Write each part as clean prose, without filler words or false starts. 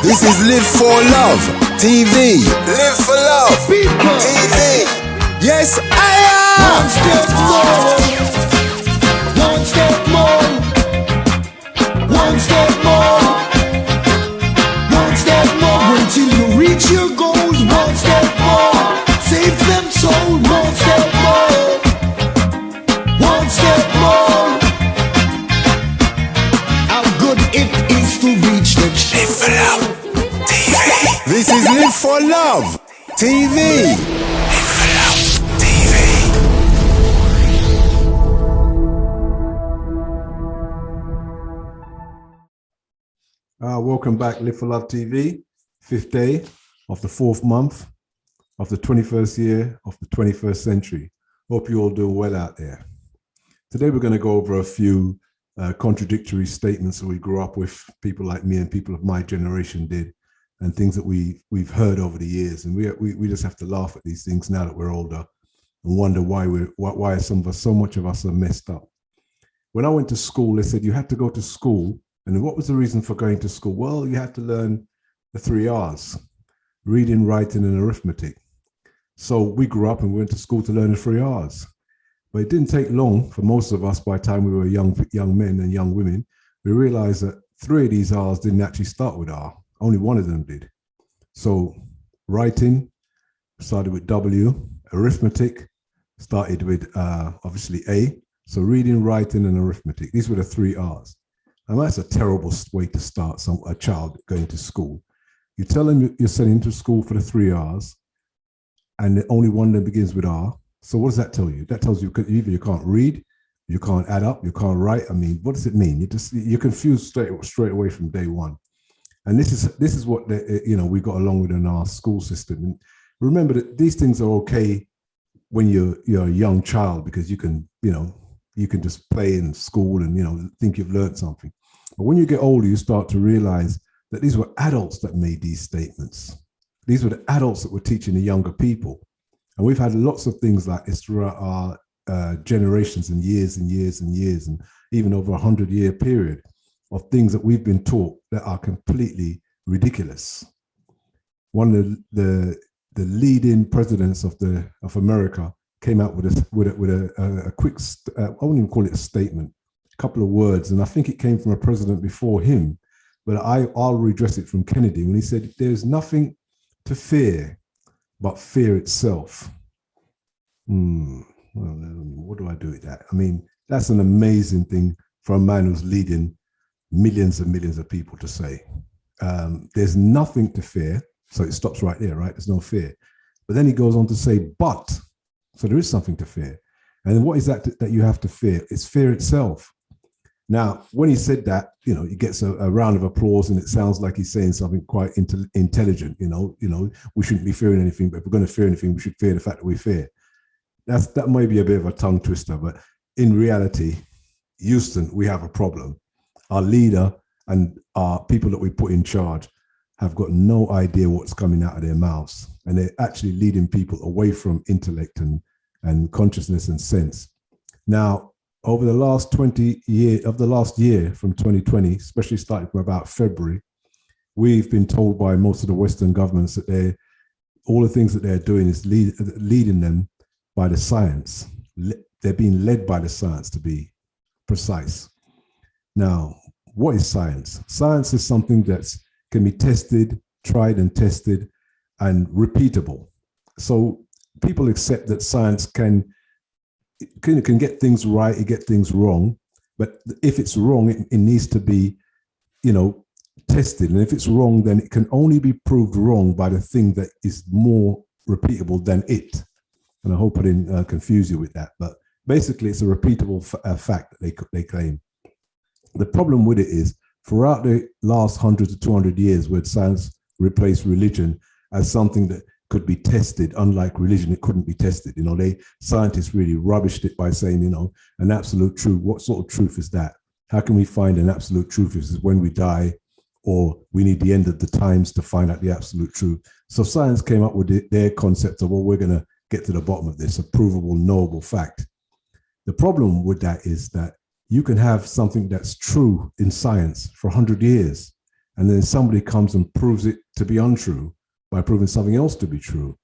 This is Live for Love TV. Live for Love TV. Yes, I am. One step more. One step more. One step more. Until you reach your goals. One step more. Save them soul. One step more. One step more. How good it is to reach the Live for Love TV. This is Live for Love TV. Live for Love TV. Welcome back, Live for Love TV, 5th day of the 4th month of the 21st year of the 21st century. Hope you all doing well out there. Today we're going to go over a few contradictory statements that we grew up with, people like me and people of my generation did, and things that we've heard over the years. And we just have to laugh at these things now that we're older and wonder why so much of us are messed up. When I went to school, they said you had to go to school. And what was the reason for going to school? Well, you had to learn the 3 R's, reading, writing, and arithmetic. So we grew up and we went to school to learn the 3 R's. But it didn't take long for most of us. By the time we were young men and young women, we realized that 3 of these R's didn't actually start with R. Only one of them did. So writing started with W, arithmetic started with obviously A. So reading, writing, and arithmetic. These were the 3 R's. And that's a terrible way to start a child going to school. You tell them you're sending to school for the 3 R's, and the only one that begins with R. So what does that tell you? That tells you either you can't read, you can't add up, you can't write. I mean, what does it mean? You're confused straight away from day one. And this is what we got along with in our school system. And remember that these things are okay when you're a young child, because you can just play in school and think you've learned something. But when you get older, you start to realize that these were adults that made these statements. These were the adults that were teaching the younger people. And we've had lots of things like this throughout our generations and years and years and years, and even over 100-year period of things that we've been taught that are completely ridiculous. One of the leading presidents of America came out with a quick, I wouldn't even call it a statement, a couple of words, and I think it came from a president before him, but I'll redress it from Kennedy when he said, "There's nothing to fear but fear itself." Well, what do I do with that? I mean, that's an amazing thing for a man who's leading millions and millions of people to say. There's nothing to fear, so it stops right there, right? There's no fear. But then he goes on to say, but, so there is something to fear. And what is that you have to fear? It's fear itself. Now, when he said that, he gets a round of applause, and it sounds like he's saying something quite intelligent. We shouldn't be fearing anything, but if we're going to fear anything, we should fear the fact that we fear. That may be a bit of a tongue twister, but in reality, Houston, we have a problem. Our leader and our people that we put in charge have got no idea what's coming out of their mouths, and they're actually leading people away from intellect and consciousness and sense. Now, over the last 20 years of the last year, from 2020, especially starting from about February, we've been told by most of the Western governments that all the things that they're doing is leading them by the science. They're being led by the science, to be precise. Now, what is science? Science is something that can be tested, tried and tested, and repeatable. So people accept that science can get things right, it get things wrong, but if it's wrong, it needs to be, tested. And if it's wrong, then it can only be proved wrong by the thing that is more repeatable than it. And I hope I didn't confuse you with that, but basically it's a repeatable fact that they claim. The problem with it is, throughout the last 100 to 200 years, where science replaced religion as something that could be tested, unlike religion, it couldn't be tested. Scientists really rubbished it by saying, an absolute truth. What sort of truth is that? How can we find an absolute truth? Is it when we die, or we need the end of the times to find out the absolute truth? So science came up with their concept of, well, we're going to get to the bottom of this, a provable, knowable fact. The problem with that is that you can have something that's true in science for 100 years, and then somebody comes and proves it to be untrue by proving something else to be true.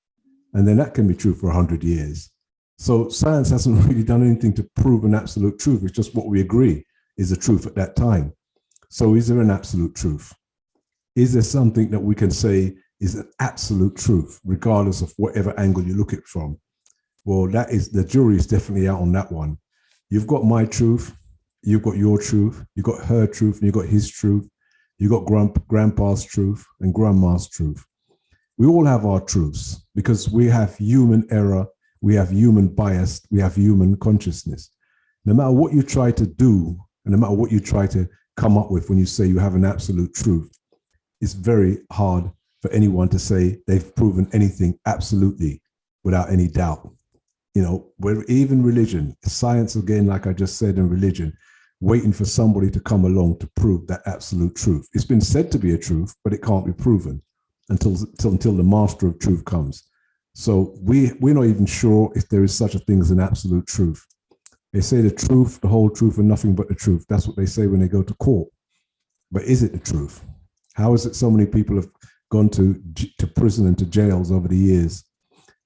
And then that can be true for 100 years. So science hasn't really done anything to prove an absolute truth. It's just what we agree is the truth at that time. So is there an absolute truth? Is there something that we can say is an absolute truth, regardless of whatever angle you look at it from? Well, that is, the jury is definitely out on that one. You've got my truth, you've got your truth, you've got her truth, and you've got his truth, you've got grandpa's truth and grandma's truth. We all have our truths because we have human error, we have human bias, we have human consciousness. No matter what you try to do, and no matter what you try to come up with when you say you have an absolute truth, it's very hard for anyone to say they've proven anything absolutely without any doubt. You know, where even religion, science, again, like I just said, in religion, waiting for somebody to come along to prove that absolute truth. It's been said to be a truth, but it can't be proven until the master of truth comes. So we're not even sure if there is such a thing as an absolute truth. They say the truth, the whole truth, and nothing but the truth. That's what they say when they go to court. But is it the truth? How is it so many people have gone to prison and to jails over the years,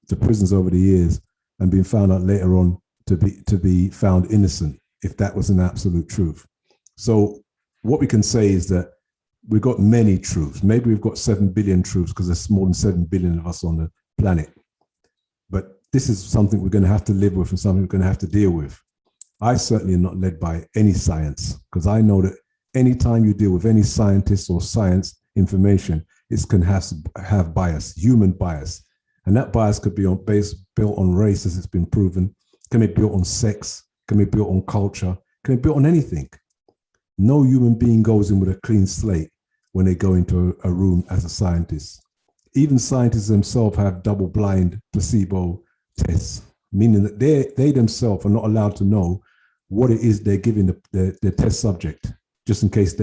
to prisons over the years, and been found out later on to be found innocent, if that was an absolute truth? So what we can say is that we've got many truths. Maybe we've got 7 billion truths because there's more than 7 billion of us on the planet. But this is something we're going to have to live with and something we're going to have to deal with. I certainly am not led by any science, because I know that anytime you deal with any scientist or science information, it can have bias, human bias. And that bias could be built on race, as it's been proven, can be built on sex, can be built on culture, can be built on anything. No human being goes in with a clean slate when they go into a room as a scientist. Even scientists themselves have double-blind placebo tests, meaning that they themselves are not allowed to know what it is they're giving the test subject, just in case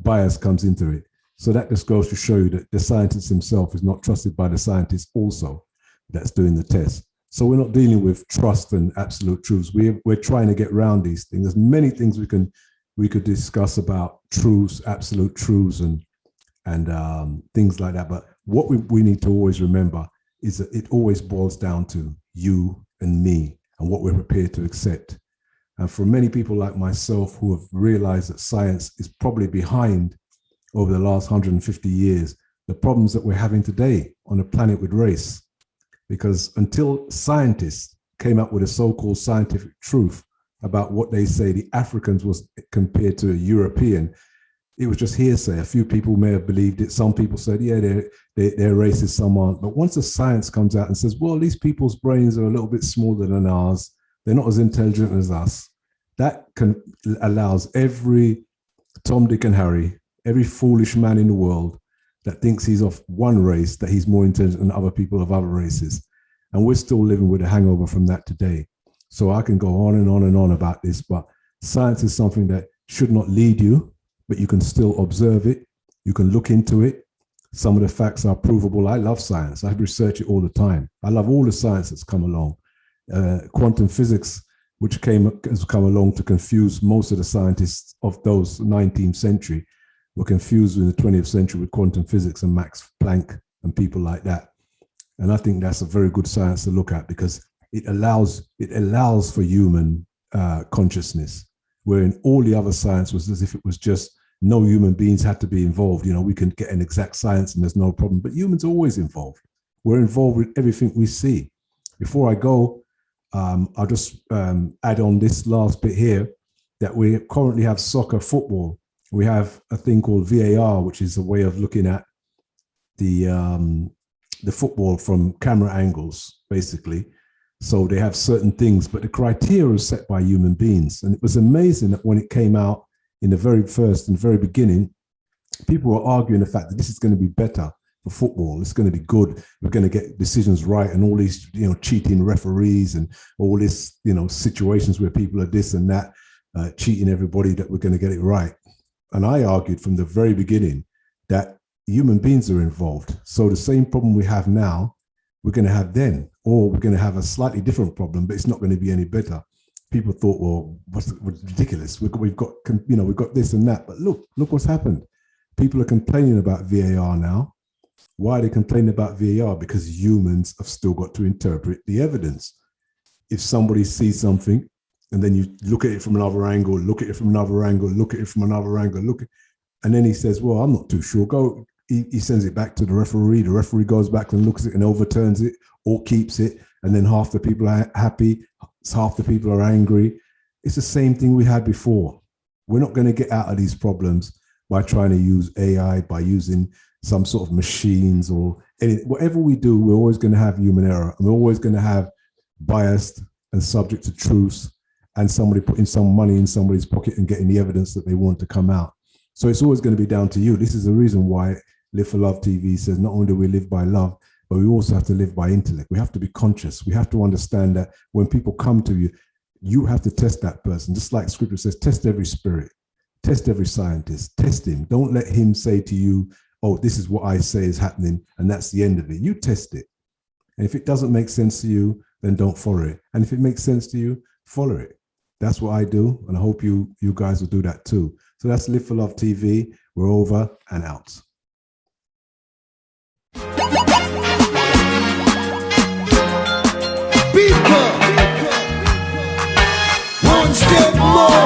bias comes into it. So that just goes to show you that the scientist himself is not trusted by the scientist also that's doing the test. So we're not dealing with trust and absolute truths. We're trying to get around these things. There's many things we could discuss about truths, absolute truths, and things like that. But what we need to always remember is that it always boils down to you and me and what we're prepared to accept. And for many people like myself who have realized that science is probably behind over the last 150 years, the problems that we're having today on the planet with race. Because until scientists came up with a so-called scientific truth about what they say the Africans was compared to a European, it was just hearsay. A few people may have believed it. Some people said, yeah, they're racist, some aren't. But once the science comes out and says, well, these people's brains are a little bit smaller than ours, they're not as intelligent as us, that allows every Tom, Dick, and Harry, every foolish man in the world that thinks he's of one race, that he's more intelligent than other people of other races. And we're still living with a hangover from that today. So I can go on and on and on about this, but science is something that should not lead you, but you can still observe it. You can look into it. Some of the facts are provable. I love science. I research it all the time. I love all the science that's come along. Quantum physics, which has come along to confuse most of the scientists of those 19th century, were confused in the 20th century with quantum physics and Max Planck and people like that. And I think that's a very good science to look at because it allows for human consciousness, where in all the other science was as if it was just no human beings had to be involved. You know, we can get an exact science and there's no problem, but humans are always involved. We're involved with everything we see. Before I go, I'll just add on this last bit here that we currently have soccer, football. We have a thing called VAR, which is a way of looking at the football from camera angles, basically. So they have certain things, but the criteria is set by human beings. And it was amazing that when it came out in the very beginning, people were arguing the fact that this is going to be better for football. It's going to be good. We're going to get decisions right, and all these, cheating referees and all this, situations where people are this and that, cheating everybody, that we're going to get it right. And I argued from the very beginning that human beings are involved. So the same problem we have now, we're going to have then, or we're going to have a slightly different problem, but it's not going to be any better. People thought, well, what's ridiculous? We've got this and that. But look what's happened. People are complaining about VAR now. Why are they complaining about VAR? Because humans have still got to interpret the evidence. If somebody sees something and then you look at it from another angle, look at it from another angle, look at it from another angle, and then he says, well, I'm not too sure. He sends it back to the referee. The referee goes back and looks at it and overturns it or keeps it. And then half the people are happy, half the people are angry. It's the same thing we had before. We're not going to get out of these problems by trying to use AI, by using some sort of machines or whatever we do. We're always going to have human error, and we're always going to have biased and subject to truths, and somebody putting some money in somebody's pocket and getting the evidence that they want to come out. So it's always going to be down to you. This is the reason why Live for Love TV says not only do we live by love, but we also have to live by intellect. We have to be conscious. We have to understand that when people come to you, you have to test that person. Just like scripture says, test every spirit, test every scientist, test him. Don't let him say to you, oh, this is what I say is happening, and that's the end of it. You test it. And if it doesn't make sense to you, then don't follow it. And if it makes sense to you, follow it. That's what I do, and I hope you guys will do that too. So that's Live for Love TV. We're over and out. People, one step more.